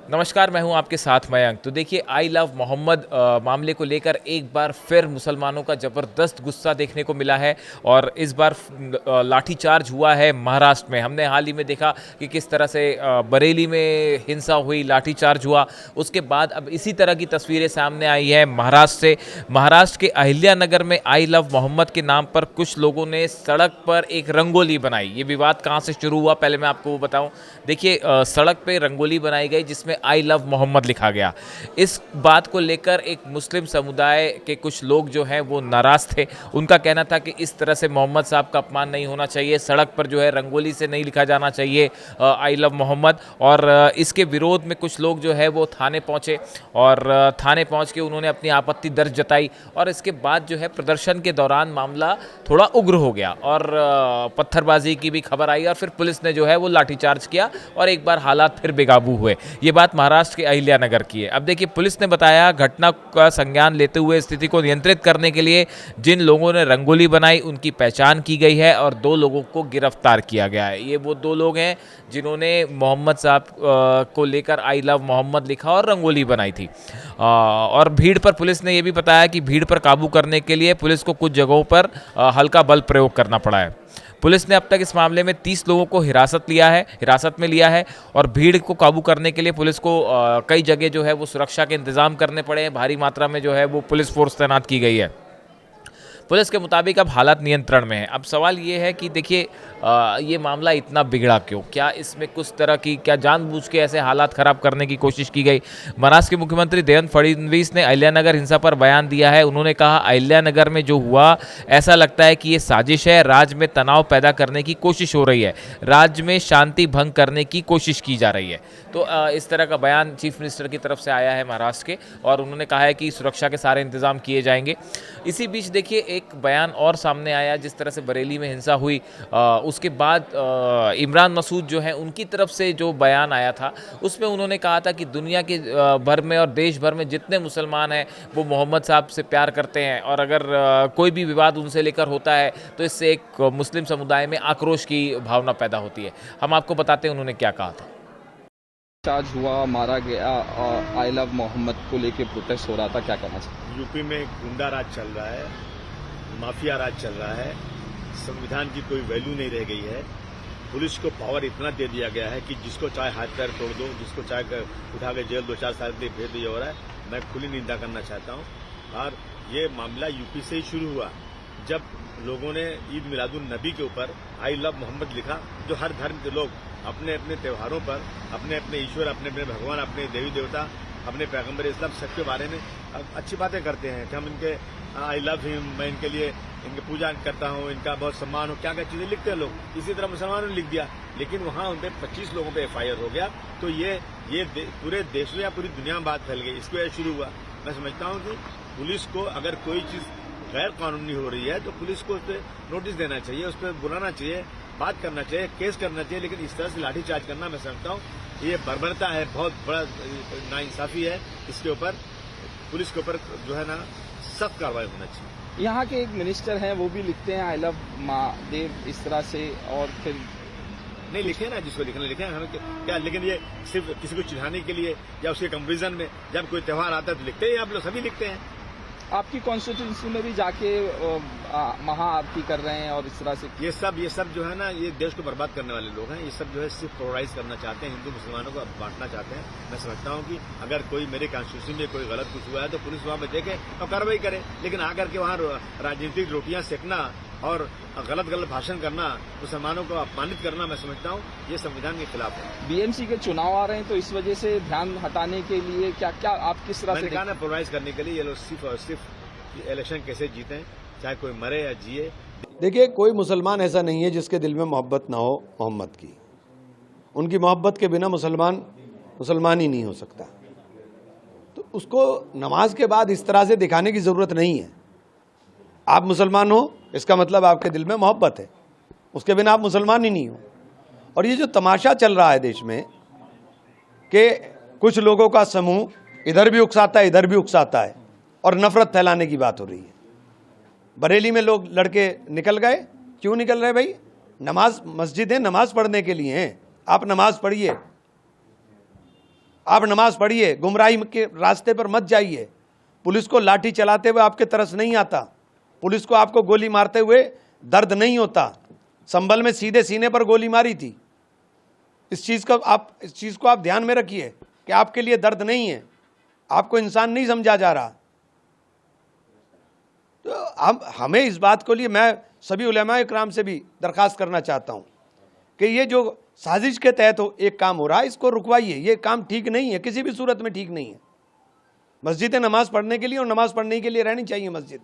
नमस्कार, मैं हूं आपके साथ मयंक। तो देखिए, आई लव मोहम्मद मामले को लेकर एक बार फिर मुसलमानों का ज़बरदस्त गुस्सा देखने को मिला है और इस बार लाठीचार्ज हुआ है महाराष्ट्र में। हमने हाल ही में देखा कि किस तरह से बरेली में हिंसा हुई, लाठीचार्ज हुआ। उसके बाद अब इसी तरह की तस्वीरें सामने आई है महाराष्ट्र से। महाराष्ट्र के अहिल्यानगर में आई लव मोहम्मद के नाम पर कुछ लोगों ने सड़क पर एक रंगोली बनाई। ये विवाद कहाँ से शुरू हुआ, पहले मैं आपको वो बताऊँ। देखिए, सड़क पे रंगोली बनाई गई जिसमें आई लव मोहम्मद लिखा गया। इस बात को लेकर एक मुस्लिम समुदाय के कुछ लोग जो हैं वो नाराज़ थे। उनका कहना था कि इस तरह से मोहम्मद साहब का अपमान नहीं होना चाहिए, सड़क पर जो है रंगोली से नहीं लिखा जाना चाहिए आई लव मोहम्मद। और इसके विरोध में कुछ लोग जो है वो थाने पहुँचे और थाने पहुँच के उन्होंने अपनी आपत्ति दर्ज जताई। और इसके बाद जो है प्रदर्शन के दौरान मामला थोड़ा उग्र हो गया और पत्थरबाजी की भी खबर आई और फिर पुलिस ने जो है वो लाठीचार्ज किया और एक बार हालात फिर बेकाबू हुए। ये बात महाराष्ट्र के अहिल्यानगर की है। अब देखिए, पुलिस ने बताया घटना का संज्ञान लेते हुए स्थिति को नियंत्रित करने के लिए जिन लोगों ने रंगोली बनाई उनकी पहचान की गई है और 2 लोगों को गिरफ्तार किया गया है। ये वो 2 लोग हैं जिन्होंने मोहम्मद साहब को लेकर आई लव मोहम्मद लिखा और रंगोली बनाई थी। और भीड़ पर पुलिस ने यह भी बताया कि भीड़ पर काबू करने के लिए पुलिस को कुछ जगहों पर हल्का बल प्रयोग करना पड़ा है। पुलिस ने अब तक इस मामले में 30 लोगों को हिरासत में लिया है और भीड़ को काबू करने के लिए पुलिस को कई जगह जो है वो सुरक्षा के इंतजाम करने पड़े हैं। भारी मात्रा में जो है वो पुलिस फोर्स तैनात की गई है। पुलिस के मुताबिक अब हालात नियंत्रण में है। अब सवाल ये है कि देखिए, ये मामला इतना बिगड़ा क्यों? क्या इसमें कुछ तरह की जानबूझ के ऐसे हालात खराब करने की कोशिश की गई? महाराष्ट्र के मुख्यमंत्री देवेंद्र फडणवीस ने अहिल्यानगर हिंसा पर बयान दिया है। उन्होंने कहा, अहिल्यानगर में जो हुआ ऐसा लगता है कि ये साजिश है, राज्य में तनाव पैदा करने की कोशिश हो रही है, राज्य में शांति भंग करने की कोशिश की जा रही है। तो इस तरह का बयान चीफ मिनिस्टर की तरफ से आया है महाराष्ट्र के और उन्होंने कहा है कि सुरक्षा के सारे इंतजाम किए जाएंगे। इसी बीच देखिए, एक बयान और सामने आया। जिस तरह से बरेली में हिंसा हुई उसके बाद इमरान मसूद जो हैं उनकी तरफ से जो बयान आया था उसमें उन्होंने कहा था कि दुनिया के भर में और देश भर में जितने मुसलमान हैं वो मोहम्मद साहब से प्यार करते हैं और अगर कोई भी विवाद उनसे लेकर होता है तो इससे एक मुस्लिम समुदाय में आक्रोश की भावना पैदा होती है। हम आपको बताते हैं उन्होंने क्या कहा था। चार्ज हुआ, मारा गया, आई लव मोहम्मद को लेके प्रोटेस्ट हो रहा था, क्या कहना चाहिए? यूपी में गुंडा राज चल रहा है, माफिया राज चल रहा है, संविधान की कोई वैल्यू नहीं रह गई है। पुलिस को पावर इतना दे दिया गया है कि जिसको चाहे हाथ पैर तोड़ दो, जिसको चाहे उठा के जेल 2-4 साल के लिए भेज दिया हो रहा है। मैं खुली निंदा करना चाहता हूं। और ये मामला यूपी से ही शुरू हुआ जब लोगों ने ईद मिलादुन नबी के ऊपर आई लव मोहम्मद लिखा। जो हर धर्म के लोग अपने अपने त्योहारों पर अपने अपने ईश्वर, अपने अपने भगवान, अपने देवी देवता, अपने पैगंबर इस्लाम सबके बारे में अच्छी बातें करते हैं कि हम इनके आई लव हिम, मैं इनके लिए इनकी पूजा करता हूँ, इनका बहुत सम्मान हो, क्या क्या चीजें लिखते हैं लोग। इसी तरह मुसलमानों ने लिख दिया, लेकिन वहां उनपे 25 लोगों पे FIR हो गया। तो ये पूरे देश में या पूरी दुनिया में बात फैल गई। इसकी वजह शुरू हुआ। मैं समझता हूँ कि पुलिस को अगर कोई चीज गैर कानूनी हो रही है तो पुलिस को उस पर नोटिस देना चाहिए, उस पर बुलाना चाहिए, बात करना चाहिए, केस करना चाहिए। लेकिन इस तरह से लाठीचार्ज करना, मैं समझता हूँ ये बर्बरता है, बहुत बड़ा नाइंसाफी है। इसके ऊपर पुलिस के ऊपर जो है ना सख्त कार्रवाई होना चाहिए। यहाँ के एक मिनिस्टर हैं, वो भी लिखते हैं आई लव महादेव इस तरह से, और फिर नहीं लिखे ना, जिसको लिखना लिखे हमें क्या। लेकिन ये सिर्फ किसी को चिढ़ाने के लिए या उसके कंपेरिजन में जब कोई त्यौहार आता है तो लिखते हैं, आप लोग सभी लिखते हैं। आपकी कॉन्स्टिट्यूंसी में भी जाके महाआरती कर रहे हैं और इस तरह से ये सब जो है ना, ये देश को बर्बाद करने वाले लोग हैं। ये सब जो है सिर्फ पोलराइज करना चाहते हैं, हिंदू मुसलमानों को बांटना चाहते हैं। मैं समझता हूँ कि अगर कोई मेरे कॉन्स्टिट्यूंसी में कोई गलत कुछ हुआ है तो पुलिस वहां पे देखे और कार्रवाई करे। लेकिन आकर के वहां राजनीतिक रोटियां सेकना और गलत भाषण करना, मुसलमानों को अपमानित करना, मैं समझता हूँ ये संविधान के खिलाफ है। BMC के चुनाव आ रहे हैं तो इस वजह से ध्यान हटाने के लिए क्या आप किस तरह से कहा ना, पोलराइज करने के लिए ये लोग सिर्फ और सिर्फ इलेक्शन कैसे जीते, चाहे कोई मरे या जिए। देखिए, कोई मुसलमान ऐसा नहीं है जिसके दिल में मोहब्बत ना हो मोहम्मद की। उनकी मोहब्बत के बिना मुसलमान ही नहीं हो सकता। तो उसको नमाज के बाद इस तरह से दिखाने की जरूरत नहीं है। आप मुसलमान हो इसका मतलब आपके दिल में मोहब्बत है, उसके बिना आप मुसलमान ही नहीं हो। और ये जो तमाशा चल रहा है देश में कि कुछ लोगों का समूह इधर भी उकसाता है, इधर भी उकसाता है और नफरत फैलाने की बात हो रही है। बरेली में लोग लड़के निकल गए, क्यों निकल रहे भाई? नमाज, मस्जिदें नमाज पढ़ने के लिए हैं, आप नमाज पढ़िए। आप नमाज पढ़िए, गुमराही के रास्ते पर मत जाइए। पुलिस को लाठी चलाते हुए आपके तरस नहीं आता, पुलिस को आपको गोली मारते हुए दर्द नहीं होता। संभल में सीधे सीने पर गोली मारी थी। इस चीज़ को आप ध्यान में रखिए कि आपके लिए दर्द नहीं है, आपको इंसान नहीं समझा जा रहा। तो हमें इस बात को लिए मैं सभी उलेमा इकराम से भी दरख्वास्त करना चाहता हूँ कि ये जो साजिश के तहत एक काम हो रहा है, इसको रुकवाइए। ये काम ठीक नहीं है, किसी भी सूरत में ठीक नहीं है। मस्जिदें नमाज पढ़ने के लिए और नमाज पढ़ने के लिए रहनी चाहिए मस्जिद।